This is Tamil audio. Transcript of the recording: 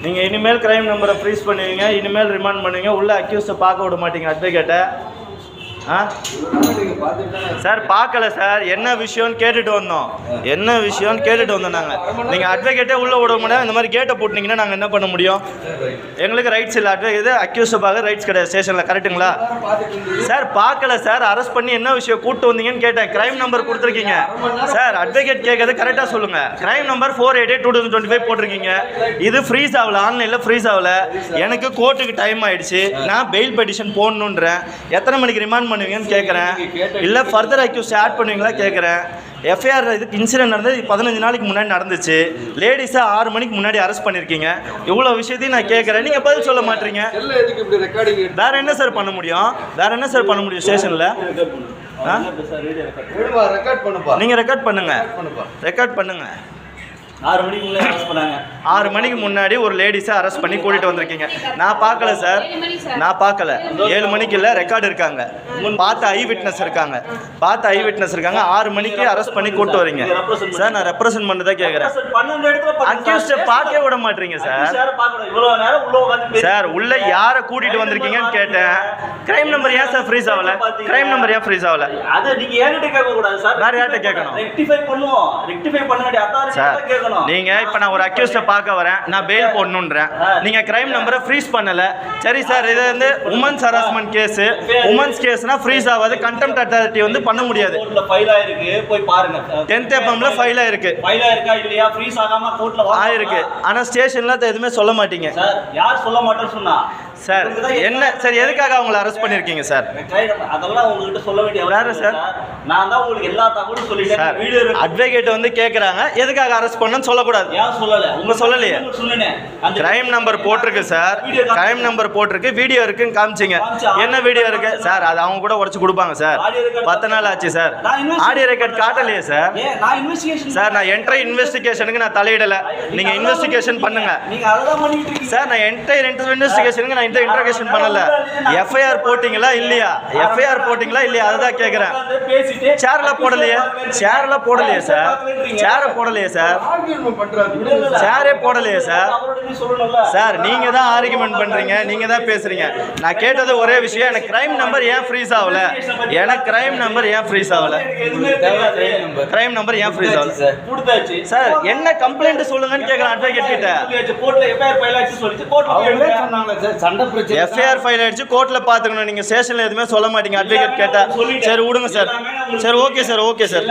நீங்கள் இனிமேல் கிரைம் நம்பரை ஃப்ரீஸ் பண்ணுவீங்க, இனிமேல் ரிமாண்ட் பண்ணுவீங்க, உள்ள அக்யூஸ்டை பார்க்க விட மாட்டீங்க அட்வொகேட்டை. சார் பார்க்கல சார், என்ன விஷயம்னு கேட்டுட்டு வந்தோம், என்ன விஷயம்னு கேட்டுட்டு வந்தோம் நாங்கள். நீங்கள் அட்வொகேட்டே உள்ளே விட முடியாது, இந்த மாதிரி கேட்டை போட்டிங்கன்னா நாங்கள் என்ன பண்ண முடியும்? எங்களுக்கு ரைட்ஸ் இல்லை, இது அக்யூஸ்டை பார்க்க ரைட்ஸ் கிடையாது ஸ்டேஷனில், கரெக்டுங்களா? சார் பார்க்கல சார், அரெஸ்ட் பண்ணி என்ன விஷயம் கூப்பிட்டு வந்தீங்கன்னு கேட்டேன். கிரைம் நம்பர் கொடுத்துருக்கீங்க சார், அட்வொகேட் கேட்கறது கரெக்டாக சொல்லுங்கள். கிரைம் நம்பர் 488/2025 போட்டிருக்கீங்க. இது ஃப்ரீஸ் ஆகல, ஆன்லைனில் ஃப்ரீஸ் ஆகல. எனக்கு கோர்ட்டுக்கு டைம் ஆகிடுச்சு, நான் பெயில் பெட்டிஷன் போடணுன்றேன். எத்தனை மணிக்கு ரிமாண்ட் பண்ணுவீங்கன்னு கேட்குறேன், இல்லை ஃபர்தர் அக்யூஸ் ஆட் பண்ணுவீங்களா கேட்குறேன். எஃப்ஐஆர் இதுக்கு இன்சிடென்ட் நடந்தது 15 நாளைக்கு முன்னாடி நடந்துச்சு. லேடிஸை 6 மணிக்கு முன்னாடி அரெஸ்ட் பண்ணியிருக்கீங்க. இவ்வளோ விஷயத்தையும் நான் கேட்குறேன், நீங்கள் பதில் சொல்ல மாட்டீங்க. வேற என்ன சார் பண்ண முடியும்? வேற என்ன சார் பண்ண முடியும் ஸ்டேஷனில்? நீங்கள் ரெக்கார்ட் பண்ணுங்க, ரெக்கார்ட் பண்ணுங்க. 6 மணிக்கு முன்னாடி ஒரு லேடிஸை அரெஸ்ட் பண்ணி கூட்டிகிட்டு வந்திருக்கீங்க. நான் பார்க்கல சார், நான் பார்க்கல. 7 மணிக்கு இல்லை, ரெக்கார்டு இருக்காங்க, பார்த்த ஐ விட்னஸ் இருக்காங்க, 6 மணிக்கு அரெஸ்ட் பண்ணி கூட்டு வரீங்க சார். நான் ரெப்ரசன்ட் பண்ணதான் கேட்குறேன். அக்யூஸ்டை பார்க்க விட மாட்டீங்க சார். சார் உள்ள யாரை கூட்டிகிட்டு வந்திருக்கீங்கன்னு கேட்டேன். கிரைம் நம்பர் ஏன் சார் ஃப்ரீஸ் ஆகல? கிரைம் நம்பர் ஏன் ஃப்ரீஸ் ஆகல? அதை நீங்க என்கிட்ட கேட்க கூடாது சார், வேற யார்கிட்ட கேட்கணும்? ரெக்டிஃபை பண்ணுவோம், ரெக்டிஃபை பண்ண வேண்டிய அத்தாரிட்டி கேட்கணும். நீங்க இப்ப நான் ஒரு அக்யூஸ்ட பார்க்க வரேன், நான் பெயில் போடணும்ன்றேன். நீங்க கிரைம் நம்பரை ஃப்ரீஸ் பண்ணல. சரி சார், இது வந்து உமன்ஸ் ஹராஸ்மென்ட் கேஸ், உமன்ஸ் கேஸ்னா ஃப்ரீஸ் ஆகாது, கண்டெம்ட் அத்தாரிட்டி வந்து பண்ண முடியாது. கோர்ட்ல ஃபைல் ஆயிருக்கு, போய் பாருங்க. 10th ஏப்ரல்ல ஃபைல் ஆயிருக்கு. ஃபைல் ஆயிருக்கா இல்லையா? ஃப்ரீஸ் ஆகாம கோர்ட்ல ஆயிருக்கு. ஆனா ஸ்டேஷன்ல எதுவுமே சொல்ல மாட்டீங்க சார். யார் சொல்ல மாட்டேன்னு சொன்னா சார்? என்ன சார், எதுக்காக அவங்களை அரெஸ்ட் பண்ணிருக்கீங்க சார்? அதெல்லாம் உங்ககிட்ட சொல்ல வேண்டிய வேற சார். நான் தான் உங்களுக்கு எல்லா தகவலும் சொல்லிட்டேன். வீடியோ அட்வொகேட் வந்து கேக்குறாங்க, எதுக்காக அரெஸ்ட் பண்ணனும் சொல்லக்கூடாது. யார் சொல்லல? உங்க சொல்லலையே. சொன்னேன், அந்த கிரைம் நம்பர் போட்டிருக்கு சார், கிரைம் நம்பர் போட்டிருக்கு, வீடியோ இருக்குன்னு காமிச்சிங்க. என்ன வீடியோ இருக்கு சார்? அது அவங்க கூட உடைச்சு கொடுப்பாங்க சார். 10 நாள் ஆச்சு சார், ஆடியோ ரெக்கார்ட் காட்டலையே சார். சார் நான் என்ட்ரை இன்வெஸ்டிகேஷனுக்கு நான் தலையிடல, நீங்க இன்வெஸ்டிகேஷன் பண்ணுங்க. நீங்க அததான் பண்ணிட்டு இருக்கீங்க சார். நான் என்ட்ரை இன்வெஸ்டிகேஷனுக்கு நான் இன்ட்ரோகேஷன் பண்ணல. எஃப்ஐஆர் போட்டிங்களா இல்லையா? எஃப்ஐஆர் போட்டிங்களா இல்லையா? அதுதான் கேக்குறேன். சேர்ல போடலையே, சேர்ல போடலையே சார், சேர போடலையே சார், சேரே போடலையே சார். சார் நீங்க தான் ஆர்குமெண்ட் பண்றீங்க, நீங்க தான் பேசுறீங்க. நான் கேட்டது ஒரே விஷயம், எனக்கு கிரைம் நம்பர் ஏன் ஃப்ரீஸ் ஆகல? எனக்கு கிரைம் நம்பர் ஏன் ஃப்ரீஸ் ஆகல? கிரைம் நம்பர் ஏன் ஃப்ரீஸ் ஆகல சார்? என்ன கம்ப்ளைண்ட் சொல்லுங்கன்னு கேக்குறேன் அட்வொகேட் கிட்ட. எஃப்ஐஆர் ஃபைல் ஆயிடுச்சு, கோர்ட்ல பாத்துக்கணும். நீங்க ஸ்டேஷன்ல எதுவுமே சொல்ல மாட்டீங்க அட்வொகேட் கேட்டா. சரி விடுங்க சார். சரி ஓகே சார், ஓகே சார்.